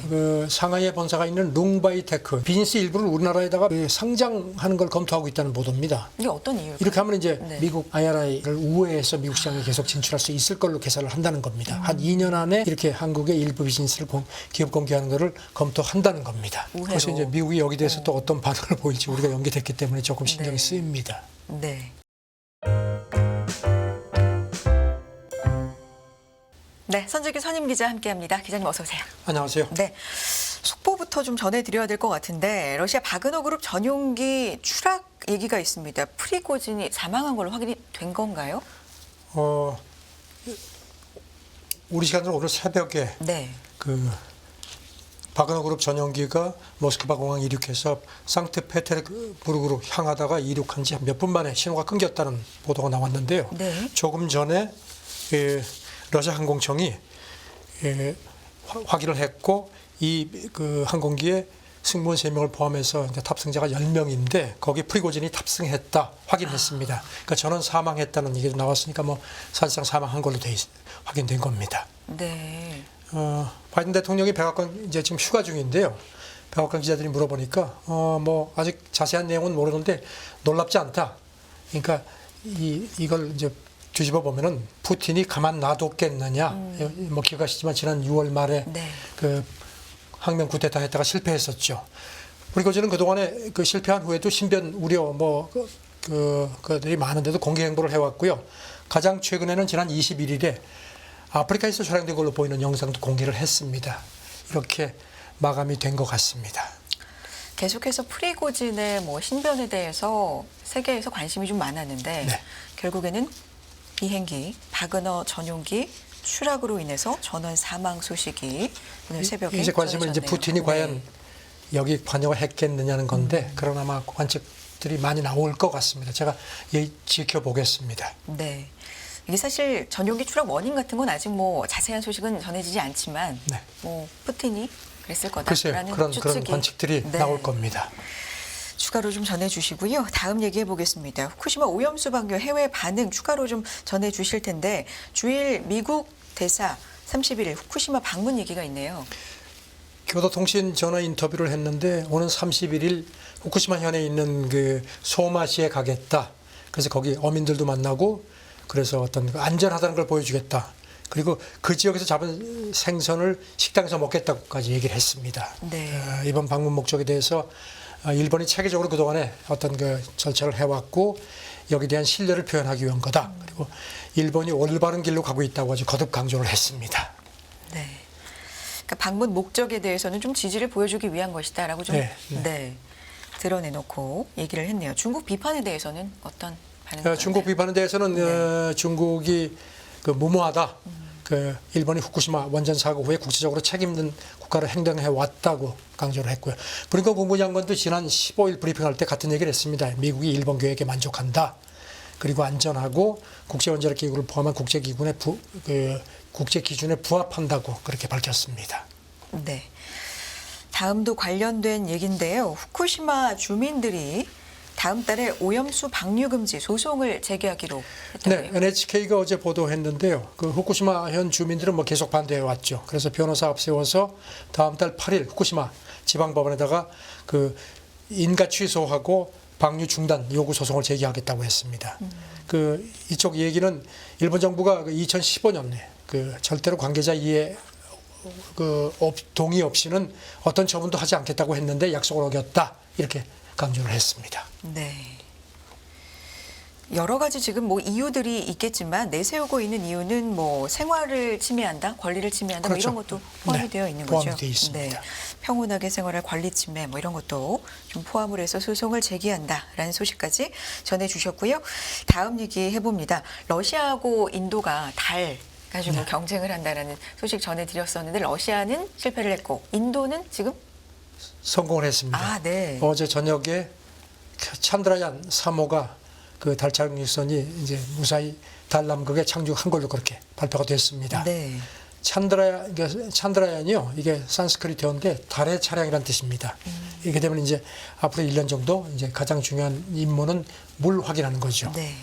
네. 그 상하이에 본사가 있는 룽바이테크 비즈니스 일부를 우리나라에다가 상장하는 걸 검토하고 있다는 보도입니다. 이게 어떤 이유일까요? 이렇게 하면 이제 네. 미국 IRA를 우회해서 미국 시장에 계속 진출할 수 있을 걸로 계산을 한다는 겁니다. 한 2년 안에 이렇게 한국의 일부 비즈니스를 기업 공개하는 것을 검토한다는 겁니다. 우회로. 그래서 이제 미국이 여기 대해서 또 어떤 반응을 보일지 우리가 연계됐기 때문에 조금 신경이 네. 쓰입니다. 네. 네, 선재규 선임 기자 함께합니다. 기자님 어서 오세요. 안녕하세요. 네, 속보부터 좀 전해드려야 될 것 같은데 러시아 바그너 그룹 전용기 추락 얘기가 있습니다. 프리고진이 사망한 걸로 확인이 된 건가요? 우리 시간으로 오늘 새벽에 네. 그 바그너 그룹 전용기가 모스크바 공항 이륙해서 상트페테르부르크로 향하다가 이륙한 지 몇 분 만에 신호가 끊겼다는 보도가 나왔는데요. 네. 조금 전에 러시아 항공청이 확인을 했고 이 그 항공기에 승무원 3명을 포함해서 이제 탑승자가 10명인데 거기 프리고진이 탑승했다 확인했습니다. 그러니까 전원 사망했다는 얘기도 나왔으니까 뭐 사실상 사망한 걸로 확인된 겁니다. 네. 바이든 대통령이 백악관 이제 지금 휴가 중인데요. 백악관 기자들이 물어보니까 뭐 아직 자세한 내용은 모르는데 놀랍지 않다. 그러니까 이걸 이제 뒤집어 보면은 푸틴이 가만 놔뒀겠느냐. 뭐 기억하시지만 지난 6월 말에 네. 그 항명 쿠데타 했다가 실패했었죠. 프리고진은 그동안에 그 실패한 후에도 신변 우려 그들이 많은데도 공개 행보를 해왔고요. 가장 최근에는 지난 21일에 아프리카에서 촬영된 걸로 보이는 영상도 공개를 했습니다. 이렇게 마감이 된 것 같습니다. 계속해서 프리고진의 뭐 신변에 대해서 세계에서 관심이 좀 많았는데 네. 결국에는 비행기 바그너 전용기 추락으로 인해서 전원 사망 소식이 오늘 새벽에 이제 관심은 이제 전해졌네요. 푸틴이 네. 과연 여기 관여를 했겠느냐는 건데 그런 아마 관측들이 많이 나올 것 같습니다. 제가 지켜보겠습니다. 네. 이게 사실 전용기 추락 원인 같은 건 아직 뭐 자세한 소식은 전해지지 않지만 네. 뭐 푸틴이 그랬을 글쎄요. 거다라는 그런 추측이 관측들이 네. 나올 겁니다. 추가로 좀 전해주시고요. 다음 얘기해 보겠습니다. 후쿠시마 오염수 방류 해외 반응 추가로 좀 전해주실 텐데 주일 미국 대사 31일 후쿠시마 방문 얘기가 있네요. 교도통신 전화 인터뷰를 했는데 오는 31일 후쿠시마 현에 있는 그 소마시에 가겠다. 그래서 거기 어민들도 만나고 그래서 어떤 안전하다는 걸 보여주겠다. 그리고 그 지역에서 잡은 생선을 식당에서 먹겠다고까지 얘기를 했습니다. 네. 이번 방문 목적에 대해서 일본이 체계적으로 그동안에 어떤 그 절차를 해왔고 여기에 대한 신뢰를 표현하기 위한 거다. 그리고 일본이 올바른 길로 가고 있다고 아주 거듭 강조를 했습니다. 네. 그러니까 방문 목적에 대해서는 좀 지지를 보여주기 위한 것이다라고 좀 네. 드러내놓고 얘기를 했네요. 중국 비판에 대해서는 어떤 반응이 중국 비판에 대해서는 중국이 그 무모하다. 그 일본이 후쿠시마 원전 사고 후에 국제적으로 책임있는 국가로 행동해 왔다고 강조를 했고요. 브링컨 국무장관도 지난 15일 브리핑할 때 같은 얘기를 했습니다. 미국이 일본 계획에 만족한다. 그리고 안전하고 국제원자력기구를 포함한 국제 기준에 부합한다고 그렇게 밝혔습니다. 네. 다음도 관련된 얘기인데요. 후쿠시마 주민들이 다음 달에 오염수 방류 금지 소송을 제기하기로 했다고요. 네, NHK가 어제 보도했는데요. 그 후쿠시마 현 주민들은 뭐 계속 반대해 왔죠. 그래서 변호사 앞세워서 다음 달 8일 후쿠시마 지방법원에다가 그 인가 취소하고 방류 중단 요구 소송을 제기하겠다고 했습니다. 그 이쪽 얘기는 일본 정부가 2015년에 그 절대로 관계자 이해 동의 없이는 어떤 처분도 하지 않겠다고 했는데 약속을 어겼다 이렇게 강조를 했습니다. 네. 여러 가지 지금 뭐 이유들이 있겠지만 내세우고 있는 이유는 뭐 생활을 침해한다, 권리를 침해한다, 그렇죠. 뭐 이런 것도 포함이 되어 있는 포함이 거죠. 되어 있습니다. 네. 평온하게 생활할 권리 침해 뭐 이런 것도 좀 포함을 해서 소송을 제기한다라는 소식까지 전해주셨고요. 다음 얘기 해봅니다. 러시아하고 인도가 달 가지고 경쟁을 한다라는 소식 전해드렸었는데 러시아는 실패를 했고 인도는 지금 성공을 했습니다. 네. 어제 저녁에 찬드라얀 3호가 그 달 착륙선이 이제 무사히 달 남극에 착륙한 걸로 그렇게 발표가 됐습니다. 네. 찬드라얀이요. 이게 산스크리트어인데 달의 차량이라는 뜻입니다. 이렇게 되면 이제 앞으로 1년 정도 이제 가장 중요한 임무는 물 확인하는 거죠. 네.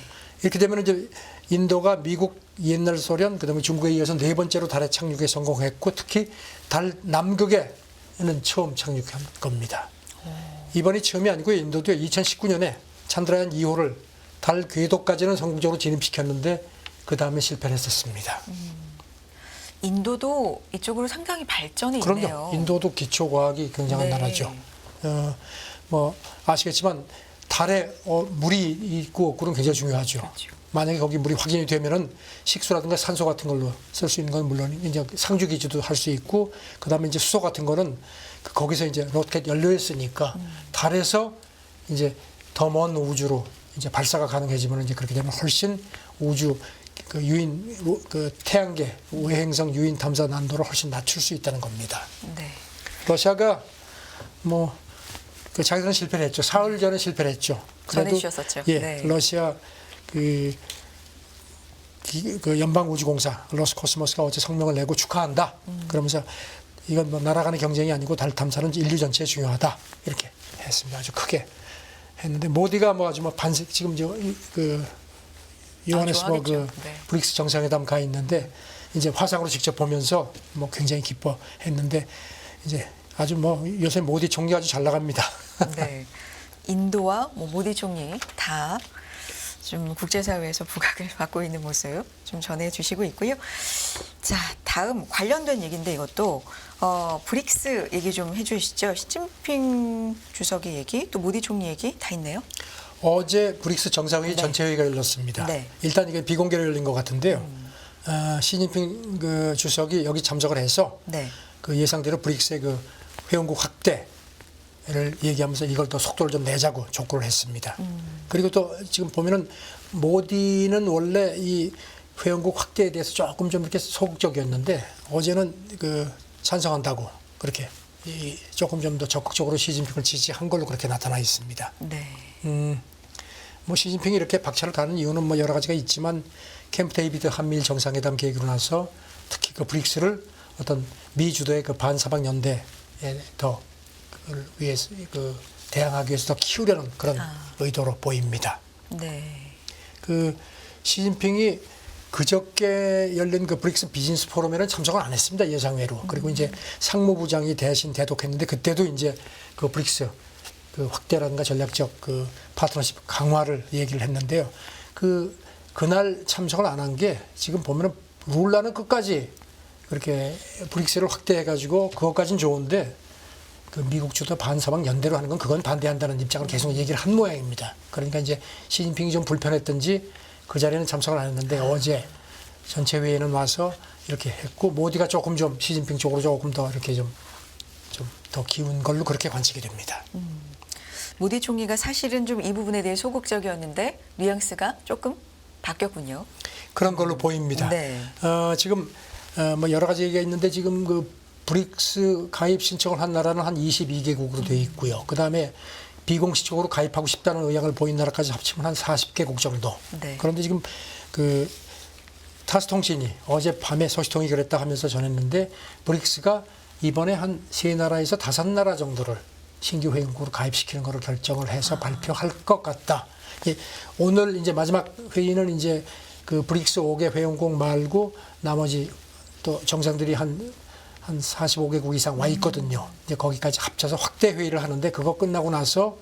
이렇게 되면 이제 인도가 미국, 옛날 소련, 그다음에 중국에 이어서 네 번째로 달에 착륙에 성공했고 특히 달 남극에는 처음 착륙한 겁니다. 이번이 처음이 아니고 인도도 2019년에 찬드라얀 2호를 달 궤도까지는 성공적으로 진입시켰는데 그 다음에 실패를 했었습니다. 인도도 이쪽으로 상당히 발전이 그럼요. 있네요. 인도도 기초과학이 굉장한 네. 나라죠. 뭐 아시겠지만 달에 물이 있고 그런 굉장히 중요하죠. 그렇죠. 만약에 거기 물이 확인이 되면은 식수라든가 산소 같은 걸로 쓸 수 있는 건 물론 이제 상주 기지도 할 수 있고 그다음에 이제 수소 같은 거는 거기서 이제 로켓 연료에 쓰니까 달에서 이제 더 먼 우주로 이제 발사가 가능해지면 이제 그렇게 되면 훨씬 우주 그 유인 그 태양계 외행성 유인 탐사 난도를 훨씬 낮출 수 있다는 겁니다. 네. 러시아가 뭐 그 자기들은 실패를 했죠. 사흘 전에 실패를 했죠. 전해주셨었죠. 예, 네. 러시아 그 연방우주공사 로스코스모스가 어제 성명을 내고 축하한다. 그러면서 이건 뭐 나라 간의 경쟁이 아니고 달 탐사는 인류 전체에 중요하다. 이렇게 했습니다. 아주 크게 했는데 모디가 뭐 아주 뭐 반색 지금 그 요하네스버그 좋아하겠죠. 네. 브릭스 정상회담 가 있는데 이제 화상으로 직접 보면서 뭐 굉장히 기뻐했는데 이제 아주 뭐 요새 모디 총리 아주 잘 나갑니다. 네. 인도와 뭐 모디 총리 다 좀 국제사회에서 부각을 받고 있는 모습 좀 전해주시고 있고요. 자, 다음 관련된 얘기인데 이것도 브릭스 얘기 좀 해주시죠. 시진핑 주석의 얘기, 또 모디 총리 얘기 다 있네요. 어제 브릭스 정상회의 네. 전체 회의가 열렸습니다. 네. 일단 이게 비공개로 열린 것 같은데요. 시진핑 그 주석이 여기 참석을 해서 네. 그 예상대로 브릭스의 그 회원국 확대를 얘기하면서 이걸 더 속도를 좀 내자고 촉구를 했습니다. 그리고 또 지금 보면은 모디는 원래 이 회원국 확대에 대해서 조금 좀 이렇게 소극적이었는데 어제는 그 찬성한다고 그렇게 조금 좀 더 적극적으로 시진핑을 지지한 걸로 그렇게 나타나 있습니다. 네. 뭐 시진핑이 이렇게 박차를 가는 이유는 뭐 여러 가지가 있지만 캠프 데이비드 한미일 정상회담 계기로 나서 특히 그 브릭스를 어떤 미 주도의 그 반사방 연대에 더 그걸 위해서 그 대항하기 위해서 더 키우려는 그런 의도로 보입니다. 네. 그 시진핑이 그저께 열린 그 브릭스 비즈니스 포럼에는 참석을 안 했습니다. 예상외로. 그리고 이제 상무부장이 대신 대독했는데 그때도 이제 그 브릭스 그 확대라든가 전략적 그 파트너십 강화를 얘기를 했는데요. 그날 참석을 안 한 게 지금 보면은 룰라는 끝까지 그렇게 브릭스를 확대해가지고 그것까지는 좋은데 그 미국 주도 반사방 연대로 하는 건 그건 반대한다는 입장을 계속 얘기를 한 모양입니다. 그러니까 이제 시진핑이 좀 불편했던지 그 자리에는 참석을 안 했는데 어제 전체 회의는 와서 이렇게 했고 모디가 조금 좀 시진핑 쪽으로 조금 더 이렇게 좀 더 기운 걸로 그렇게 관측이 됩니다. 모디 총리가 사실은 좀 이 부분에 대해 소극적이었는데 뉘앙스가 조금 바뀌었군요. 그런 걸로 보입니다. 네. 지금 뭐 여러 가지 얘기가 있는데 지금 그 브릭스 가입 신청을 한 나라는 한 22개국으로 되어 있고요. 그다음에 비공식적으로 가입하고 싶다는 의향을 보인 나라까지 합치면 한 40개국 정도. 네. 그런데 지금 그 타스 통신이 어젯밤에 소식통이 그랬다 하면서 전했는데 브릭스가 이번에 한 3나라에서 5나라 정도를 신규 회원국으로 가입시키는 것을 결정을 해서 발표할 것 같다. 오늘 이제 마지막 회의는 이제 그 브릭스 5개 회원국 말고 나머지 또 정상들이 한 45개국 이상 와 있거든요. 이제 거기까지 합쳐서 확대 회의를 하는데 그거 끝나고 나서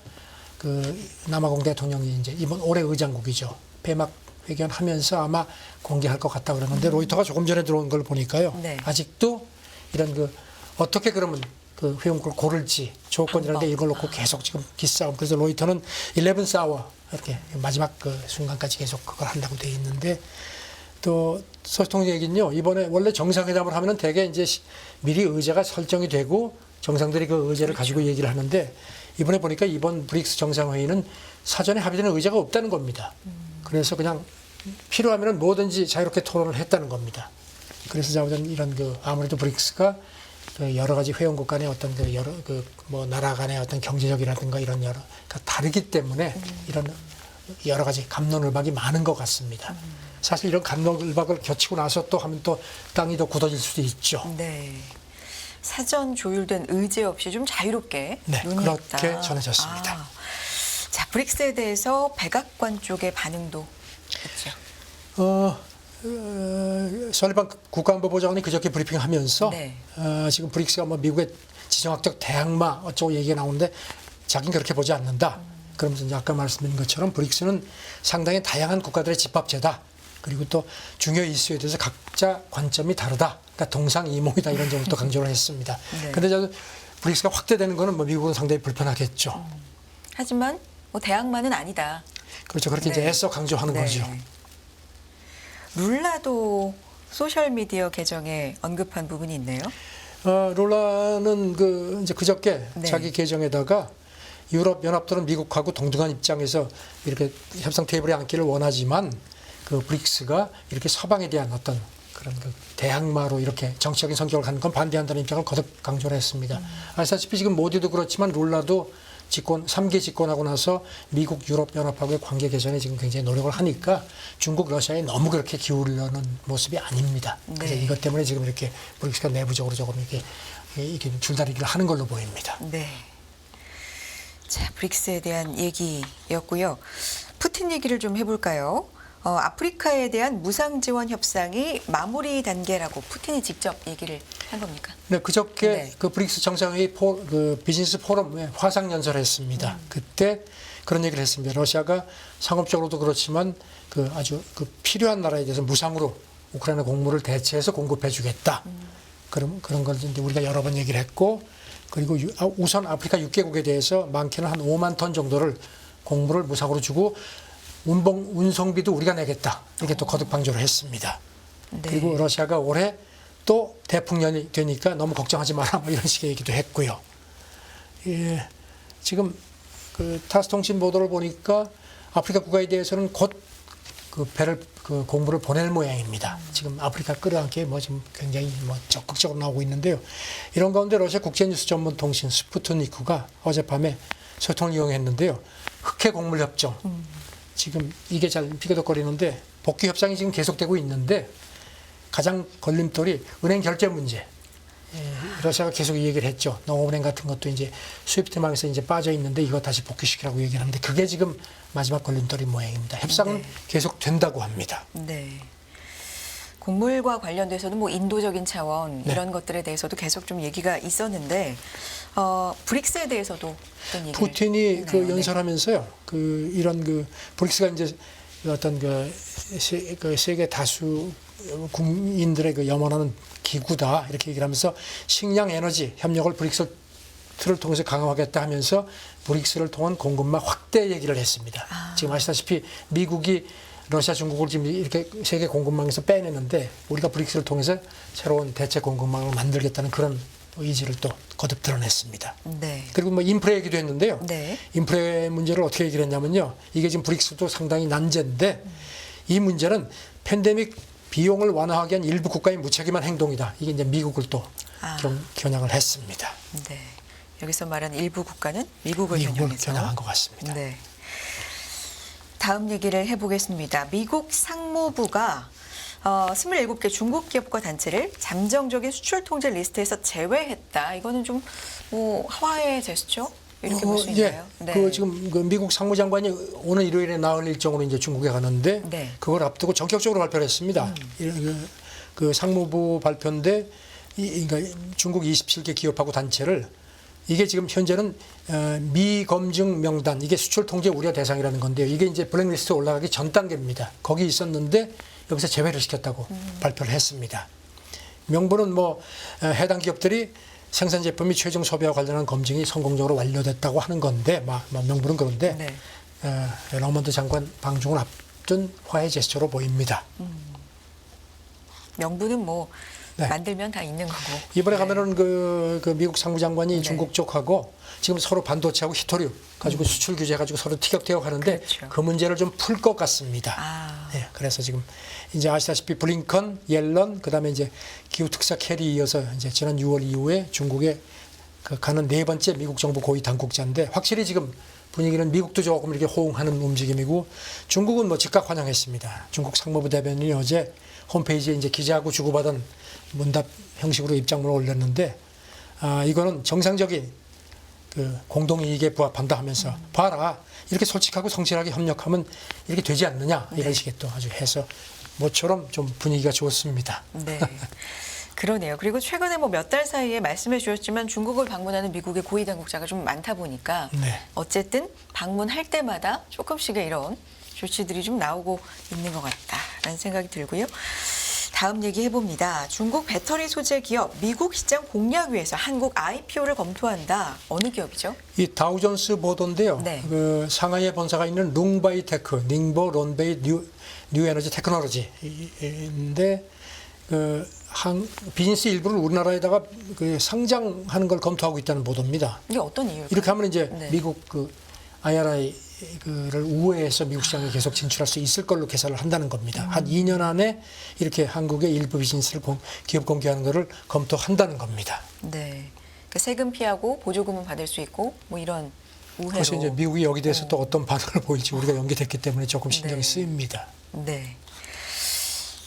그 남아공 대통령이 이제 이번 올해 의장국이죠. 폐막 회견하면서 아마 공개할 것 같다 그러는데 로이터가 조금 전에 들어온 걸 보니까요. 네. 아직도 이런 그 어떻게 그러면 그 회원국을 고를지 조건이라는 데 이걸 놓고 계속 지금 기싸움. 그래서 로이터는 11사워 이렇게 마지막 그 순간까지 계속 그걸 한다고 돼 있는데 또 소통 얘기는요. 이번에 원래 정상회담을 하면은 대개 이제 미리 의제가 설정이 되고 정상들이 그 의제를 가지고 얘기를 하는데 이번에 보니까 이번 브릭스 정상회의는 사전에 합의되는 의제가 없다는 겁니다. 그래서 그냥 필요하면은 뭐든지 자유롭게 토론을 했다는 겁니다. 그래서 자우전 이런 그 아무래도 브릭스가 그 여러 가지 회원국 간의 어떤 그 여러 그 뭐 나라 간의 어떤 경제적이라든가 이런 여러 다르기 때문에 이런 여러 가지 갑론을박이 많은 것 같습니다. 사실 이런 갑론을박을 겨치고 나서 또 하면 또 땅이 더 굳어질 수도 있죠. 네. 사전 조율된 의제 없이 좀 자유롭게 네, 논의했다. 그렇게 전해졌습니다. 자, 브릭스에 대해서 백악관 쪽의 반응도 설리반 국가안보보좌관이 그저께 브리핑하면서 네. 지금 브릭스가 뭐 미국의 지정학적 대항마 어쩌고 얘기가 나오는데 자기는 그렇게 보지 않는다. 그러면서 이제 아까 말씀드린 것처럼 브릭스는 상당히 다양한 국가들의 집합체다. 그리고 또 중요 이슈에 대해서 각자 관점이 다르다. 그러니까 동상이몽이다 이런 점을 또 강조를 했습니다. 네. 그런데 저 브릭스가 확대되는 거는 뭐 미국은 상당히 불편하겠죠. 하지만 뭐 대항마는 아니다. 그렇죠. 그렇게 이제 네. 애써 강조하는 네. 거죠. 룰라도 소셜 미디어 계정에 언급한 부분이 있네요. 룰라는 이제 그저께 네. 자기 계정에다가 유럽 연합들은 미국하고 동등한 입장에서 이렇게 협상 테이블에 앉기를 원하지만 그 브릭스가 이렇게 서방에 대한 어떤 그런 대항마로 이렇게 정치적인 성격을 갖는 건 반대한다는 입장을 거듭 강조를 했습니다. 아시다시피 지금 모디도 그렇지만 룰라도 3기 집권하고 나서 미국 유럽 연합하고의 관계 개선에 지금 굉장히 노력을 하니까 중국 러시아에 너무 그렇게 기울려는 모습이 아닙니다. 그래서 네. 이것 때문에 지금 이렇게 브릭스가 내부적으로 조금 이렇게 줄다리기를 하는 걸로 보입니다. 네. 자, 브릭스에 대한 얘기였고요. 푸틴 얘기를 좀 해볼까요? 아프리카에 대한 무상 지원 협상이 마무리 단계라고 푸틴이 직접 얘기를 한 겁니까? 네, 그저께 네. 그 브릭스 정상회의 비즈니스 포럼에 화상 연설을 했습니다. 그때 그런 얘기를 했습니다. 러시아가 상업적으로도 그렇지만 아주 필요한 나라에 대해서 무상으로 우크라이나 곡물을 대체해서 공급해 주겠다. 그런 걸 이제 우리가 여러 번 얘기를 했고, 그리고 우선 아프리카 6개국에 대해서 많게는 한 5만 톤 정도를 곡물을 무상으로 주고 운송비도 우리가 내겠다. 이렇게 또 거듭 강조를 했습니다. 네. 그리고 러시아가 올해 또 대풍년이 되니까 너무 걱정하지 마라. 뭐 이런 식의 얘기도 했고요. 예, 지금 타스 통신 보도를 보니까 아프리카 국가에 대해서는 곧 곡물을 보낼 모양입니다. 지금 아프리카 끌어안기에 지금 굉장히 적극적으로 나오고 있는데요. 이런 가운데 러시아 국제뉴스 전문 통신 스푸트니크가 어젯밤에 소통을 이용했는데요. 흑해 곡물 협정. 지금 이게 잘 비교덕거리는데 복귀 협상이 지금 계속되고 있는데 가장 걸림돌이 은행 결제 문제. 러시아가 계속 이 얘기를 했죠. 농업은행 같은 것도 이제 스위프트망에서 이제 빠져 있는데 이거 다시 복귀시키라고 얘기를 하는데 그게 지금 마지막 걸림돌인 모양입니다. 협상은 네. 계속 된다고 합니다. 네. 곡물과 관련돼서도 뭐 인도적인 차원 네. 이런 것들에 대해서도 계속 좀 얘기가 있었는데 브릭스에 대해서도 어떤 얘기를 푸틴이 했나요? 연설하면서요. 이런 브릭스가 이제 어떤 세계 다수 국민들의 염원하는 기구다 이렇게 얘기를 하면서 식량 에너지 협력을 브릭스를 통해서 강화하겠다 하면서 브릭스를 통한 공급망 확대 얘기를 했습니다. 지금 아시다시피 미국이 러시아, 중국을 지금 이렇게 세계 공급망에서 빼내는데 우리가 브릭스를 통해서 새로운 대체 공급망을 만들겠다는 그런 의지를 또 거듭 드러냈습니다. 네. 그리고 인프레 얘기도 했는데요. 네. 인프레 문제를 어떻게 얘기를 했냐면요. 이게 지금 브릭스도 상당히 난제인데 이 문제는 팬데믹 비용을 완화하기 위한 일부 국가의 무책임한 행동이다. 이게 이제 미국을 또 좀 겨냥을 했습니다. 네. 여기서 말하는 일부 국가는 미국을 미국을 겨냥해서. 겨냥한 것 같습니다. 네. 다음 얘기를 해보겠습니다. 미국 상무부가 27개 중국 기업과 단체를 잠정적인 수출 통제 리스트에서 제외했다. 이거는 좀 하와이의 제스처 이렇게 볼 수 있나요? 네. 지금 미국 상무장관이 오늘 일요일에 나올 일정으로 이제 중국에 가는데 네. 그걸 앞두고 전격적으로 발표를 했습니다. 그 상무부 발표인데 그러니까 중국 27개 기업하고 단체를 이게 지금 현재는 미검증 명단 이게 수출 통제 우려 대상이라는 건데요. 이게 이제 블랙리스트 올라가기 전 단계입니다. 거기 있었는데 여기서 제외를 시켰다고 발표를 했습니다. 명분은 해당 기업들이 생산 제품이 최종 소비와 관련한 검증이 성공적으로 완료됐다고 하는 건데 명분은 그런데 네. 러먼드 장관 방중을 앞둔 화해 제스처로 보입니다. 명분은 네. 만들면 다 있는 거고. 이번에 가면은 그 미국 상무장관이 네. 중국 쪽하고 지금 서로 반도체하고 히토류 가지고 수출 규제 가지고 서로 티격태격 하는데 그렇죠. 그 문제를 좀 풀 것 같습니다. 네, 그래서 지금 이제 아시다시피 블링컨, 옐런 그다음에 이제 기후 특사 캐리 이어서 이제 지난 6월 이후에 중국에 가는 네 번째 미국 정부 고위 당국자인데 확실히 지금 분위기는 미국도 조금 이렇게 호응하는 움직임이고 중국은 즉각 환영했습니다. 중국 상무부 대변인이 어제 홈페이지에 이제 기자하고 주고받은 문답 형식으로 입장문을 올렸는데 이거는 정상적인 공동이익에 부합한다 하면서 봐라 이렇게 솔직하고 성실하게 협력하면 이렇게 되지 않느냐 이런 식의 또 아주 해서 모처럼 좀 분위기가 좋습니다. 네. 그러네요. 그리고 최근에 뭐 몇 달 사이에 말씀해 주셨지만 중국을 방문하는 미국의 고위 당국자가 좀 많다 보니까 네. 어쨌든 방문할 때마다 조금씩의 이런 조치들이 좀 나오고 있는 것 같다라는 생각이 들고요. 다음 얘기 해봅니다. 중국 배터리 소재 기업 미국 시장 공략 위해서 한국 IPO를 검토한다. 어느 기업이죠? 이 다우존스 보도인데요. 네. 그 상하이에 본사가 있는 룽바이테크, 닝보 론베이 뉴에너지 테크놀로지인데 비즈니스 일부를 우리나라에다가 그 상장하는 걸 검토하고 있다는 보도입니다. 이게 어떤 이유일까요? 이렇게 하면 이제 네. 미국 그 IRA를 우회해서 미국 시장에 계속 진출할 수 있을 걸로 계산을 한다는 겁니다. 한 2년 안에 이렇게 한국의 일부 비즈니스를 기업 공개하는 것을 검토한다는 겁니다. 네. 그 세금 피하고 보조금은 받을 수 있고 뭐 이런 우회로. 그래서 이제 미국이 여기 대해서 또 어떤 반응을 보일지 우리가 연계됐기 때문에 조금 신경이 네. 쓰입니다. 네.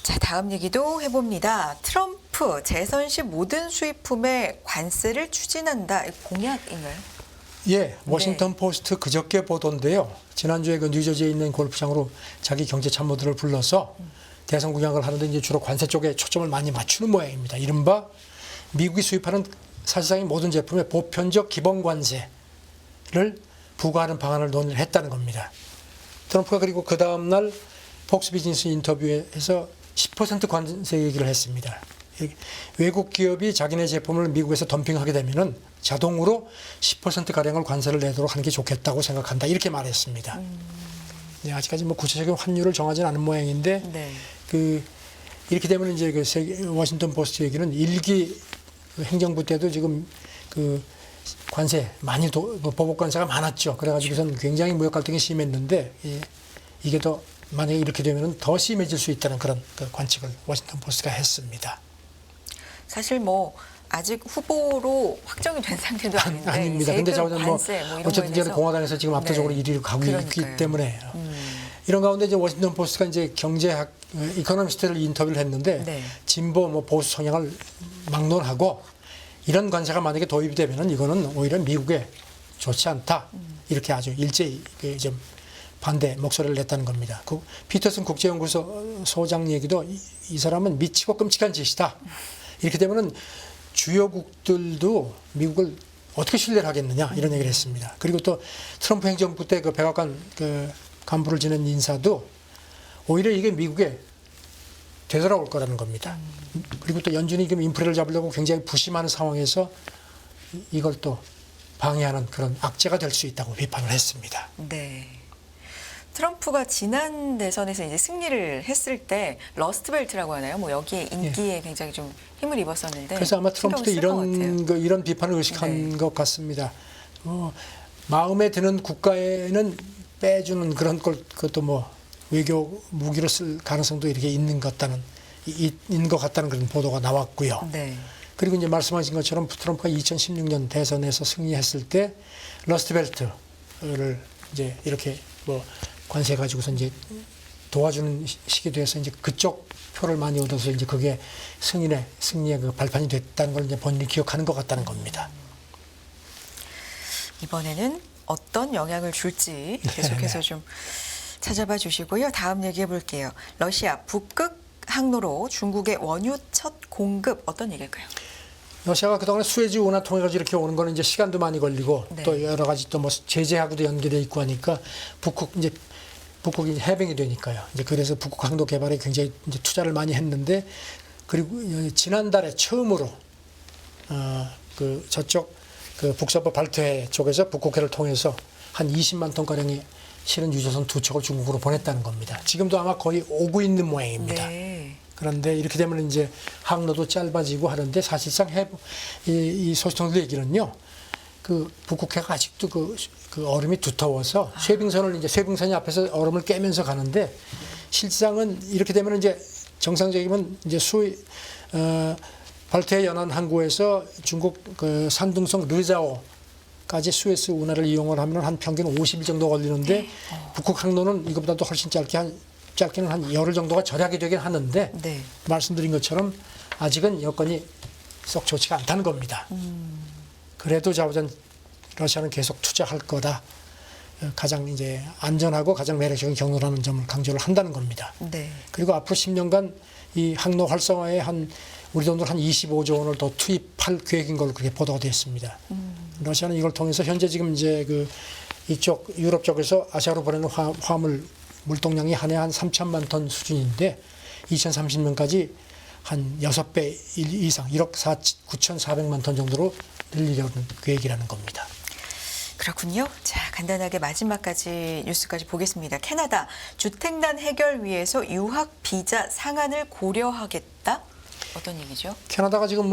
자, 다음 얘기도 해봅니다. 트럼프 재선 시 모든 수입품에 관세를 추진한다. 공약인가요? 예, 워싱턴 포스트 그저께 보도인데요. 지난주에 그 뉴저지에 있는 골프장으로 자기 경제 참모들을 불러서 대선 공약을 하는데 이제 주로 관세 쪽에 초점을 많이 맞추는 모양입니다. 이른바 미국이 수입하는 사실상의 모든 제품에 보편적 기본 관세를 부과하는 방안을 논의를 했다는 겁니다. 트럼프가 그리고 그 다음 날 폭스 비즈니스 인터뷰에서 10% 관세 얘기를 했습니다. 외국 기업이 자기네 제품을 미국에서 덤핑하게 되면은 자동으로 10% 가량을 관세를 내도록 하는 게 좋겠다고 생각한다. 이렇게 말했습니다. 네, 아직까지 뭐 구체적인 환율을 정하지는 않은 모양인데 네. 이렇게 되면 이제 그 워싱턴 포스트 얘기는 일기 행정부 때도 지금 그 관세 많이 보복 관세가 많았죠. 그래가지고선 굉장히 무역 갈등이 심했는데 이게 더 만약에 이렇게 되면 더 심해질 수 있다는 그런 그 관측을 워싱턴 포스트가 했습니다. 사실 뭐 아직 후보로 확정이 된 상태도 아닌데 아닙니다. 근데 저는 뭐 어쨌든 저는 공화당에서 지금 압도적으로 네. 1위를 가고 그러니까요. 있기 때문에 이런 가운데 이제 워싱턴 포스트가 이제 경제학 이코노미스트를 인터뷰를 했는데 네. 진보 진보 뭐 보수 성향을 막론하고 이런 관세가 만약에 도입이 되면은 이거는 오히려 미국에 좋지 않다. 이렇게 아주 일제히 좀 반대 목소리를 냈다는 겁니다. 그 피터슨 국제연구소 소장 얘기도 이 사람은 미치고 끔찍한 짓이다. 이렇게 되면은 주요국들도 미국을 어떻게 신뢰를 하겠느냐 이런 얘기를 했습니다. 그리고 또 트럼프 행정부 때 그 백악관 그 간부를 지낸 인사도 오히려 이게 미국에 되돌아올 거라는 겁니다. 그리고 또 연준이 지금 인플레를 잡으려고 굉장히 부심하는 상황에서 이걸 또 방해하는 그런 악재가 될 수 있다고 비판을 했습니다. 네. 트럼프가 지난 대선에서 이제 승리를 했을 때 러스트벨트라고 하나요? 뭐 여기에 인기에 굉장히 좀 힘을 입었었는데. 그래서 아마 트럼프도 이런 비판을 의식한 네. 것 같습니다. 마음에 드는 국가에는 빼주는 그런 걸 그것도 뭐 외교 무기로 쓸 가능성도 이렇게 있는 것 같다는 그런 보도가 나왔고요. 네. 그리고 이제 말씀하신 것처럼 트럼프가 2016년 대선에서 승리했을 때 러스트벨트를 이제 이렇게 뭐 관세 가지고서 이제 도와주는 식이 돼서 이제 그쪽 표를 많이 얻어서 이제 그게 승리의 그 발판이 됐다는 걸 이제 본인이 기억하는 것 같다는 겁니다. 이번에는 어떤 영향을 줄지 계속해서 좀 찾아봐 주시고요. 다음 얘기해 볼게요. 러시아 북극 항로로 중국의 원유 첫 공급 어떤 얘기일까요? 러시아가 그동안 수에즈 운하 통해가지고 이렇게 오는 거는 이제 시간도 많이 걸리고 네. 또 여러 가지 또 뭐 제재하고도 연계돼 있고 하니까 북극이 해병이 되니까요. 이제 그래서 북극 항로 개발에 굉장히 이제 투자를 많이 했는데 그리고 지난달에 처음으로 그 저쪽 그 북서부 발트해 쪽에서 북극해를 통해서 한 20만 톤 가량의 실은 유조선 2척을 중국으로 보냈다는 겁니다. 지금도 아마 거의 오고 있는 모양입니다. 네. 그런데 이렇게 되면 이제 항로도 짧아지고 하는데 사실상 이 소식통들 얘기는요. 그 북극해가 아직도 그 얼음이 두터워서 쇠빙선이 앞에서 얼음을 깨면서 가는데 실상은 이렇게 되면 이제 정상적이면 이제 발트해 연안 항구에서 중국 그 산둥성 르자오까지 수에스 운하를 이용을 하면 한 평균 50일 정도 걸리는데 북극 항로는 이것보다도 훨씬 짧게는 한 열흘 정도가 절약이 되긴 하는데 네. 말씀드린 것처럼 아직은 여건이 썩 좋지가 않다는 겁니다. 그래도 자우전 러시아는 계속 투자할 거다. 가장 이제 안전하고 가장 매력적인 경로라는 점을 강조를 한다는 겁니다. 네. 그리고 앞으로 10년간 이 항로 활성화에 우리 돈으로 한 25조 원을 더 투입할 계획인 걸로 그렇게 보도가 됐습니다. 러시아는 이걸 통해서 현재 지금 이제 이쪽 유럽 쪽에서 아시아로 보내는 화물 물동량이 한 해 한 3천만 톤 수준인데 2030년까지 한 6배 이상 1억 9,400만 톤 정도로 늘리려는 계획이라는 겁니다. 그렇군요. 자, 간단하게 마지막까지 뉴스까지 보겠습니다. 캐나다 주택난 해결 위해서 유학 비자 상한을 고려하겠다? 어떤 얘기죠? 캐나다가 지금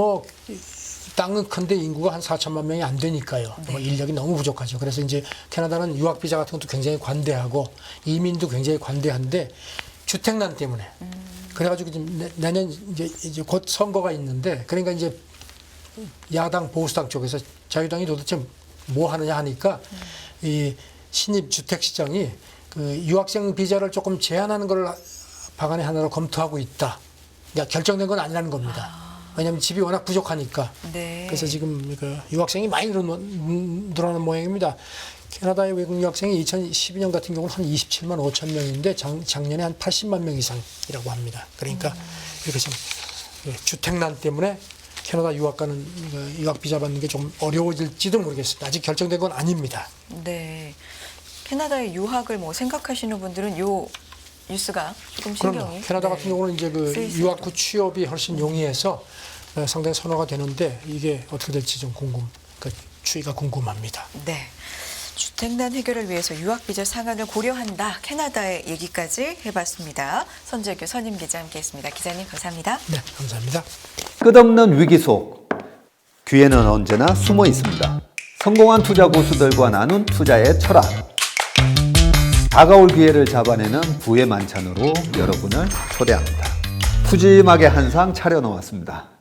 땅은 큰데 인구가 한 4천만 명이 안 되니까요. 네. 인력이 너무 부족하죠. 그래서 이제 캐나다는 유학 비자 같은 것도 굉장히 관대하고 이민도 굉장히 관대한데 주택난 때문에 그래가지고 지금 내년 이제 곧 선거가 있는데 그러니까 이제 야당 보수당 쪽에서 자유당이 도대체 뭐 하느냐 하니까 이 신입 주택 시장이 유학생 비자를 조금 제한하는 걸 방안의 하나로 검토하고 있다. 그러니까 결정된 건 아니라는 겁니다. 왜냐하면 집이 워낙 부족하니까. 네. 그래서 지금 유학생이 많이 늘어나는 모양입니다. 캐나다의 외국 유학생이 2012년 같은 경우는 한 27만 5천 명인데 작년에 한 80만 명 이상이라고 합니다. 그러니까 이렇게 좀 주택난 때문에 캐나다 유학 가는 유학 비자 받는 게 좀 어려워질지도 모르겠습니다. 아직 결정된 건 아닙니다. 네. 캐나다의 유학을 생각하시는 분들은 요 뉴스가 조금 신경이. 그럼요. 캐나다 같은 경우는 이제 쓰이시죠. 유학 후 취업이 훨씬 용이해서 상당히 선호가 되는데 이게 어떻게 될지 좀 추이가 궁금합니다. 네. 주택난 해결을 위해서 유학비자 상한을 고려한다. 캐나다의 얘기까지 해봤습니다. 선재규 선임기자 함께했습니다. 기자님 감사합니다. 네, 감사합니다. 끝없는 위기 속 기회는 언제나 숨어 있습니다. 성공한 투자 고수들과 나눈 투자의 철학. 다가올 기회를 잡아내는 부의 만찬으로 여러분을 초대합니다. 푸짐하게 한 상 차려놓았습니다.